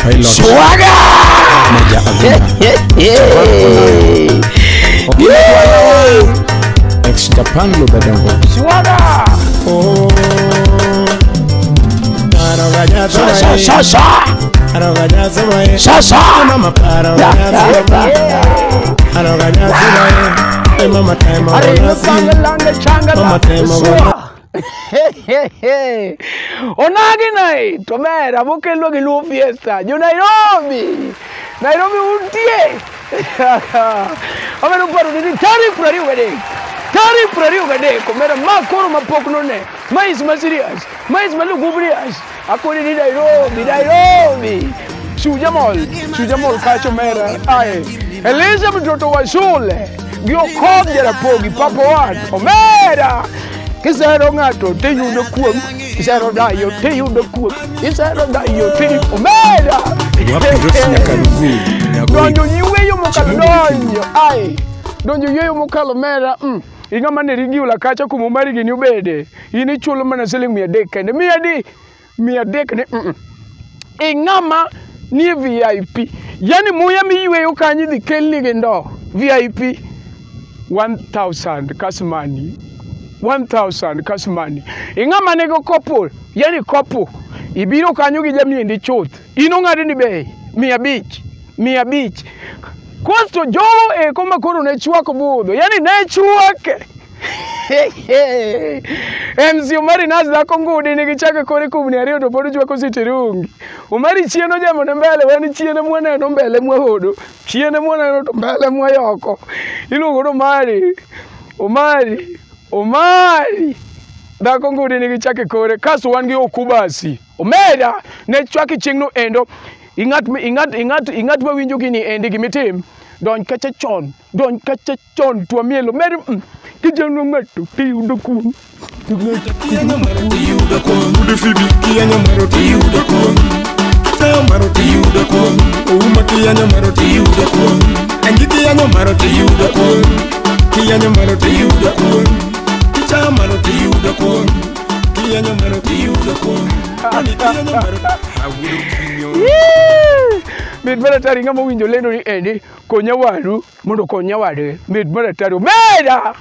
pilot. Swaga! Ex-Japan lo bedango. Swaga! Oh. Onagi nai, tomera, boke lo che lu fiesta, giù Nairobi untie. Avere un paro di tari prariu gade, com'era ma coro ma poco non è, mais serious, mais malu gubrias, a quelli di Nairobi. Sujamol calcio mera, Elisha Toto wa sole, io Okoth Jarapogi, Papa Omera, che sarò nato, te yudo kuom, sarò daio, te yudo kuom, sarò daio, te Omera. Donjo yiweyo mokalo donjo, donjo yiweyo mokalo mera, inga mane rigiula kacha kumo mari gini ubede, ini chulo mana siling 300 kende, 100 kende, ingama ni VIP, yani muya miyiweyo kanyi dhi kelni gendo, VIP 1,000 kasmani, 1,000 kasmani. Ingama nego couple, yani couple, ibiro kanyo gi jamni endi chuth, ino ngade ni bei, 500. Kosto jowo koma koro ne chwako budho, yani ne chwake. MC Umari nas dhako ngudi nigi chake kore kumni ariyo to pod chwako sitirungi. Umari chieno jamo ne mbele, wani chiene mwaneno mbele mwahodo, chiene mwaneno to mbele mwayoko. Iluongo no Umari. Dhako ngudi nigi chake kore, kaso wan gi okubasi. Omeda ne chwaki chieng'no endo. Ingat mawinjo gini endi gimitim. Don kacha chon tua mielo mer kijano mato tiyudo kuom kijano mato tiyudo kuom ude fibi kijano mato tiyudo kuom tayo mato tiyudo kuom uma kijano mato tiyudo kuom angi kijano mato tiyudo kuom kijano mato tiyudo kuom tayo mato tiyudo kuom kijano mato tiyudo kuom angi kijano mato Mid maratari ngamo winjo lendo ni endi konya waru mondo konya wade mid maratari meda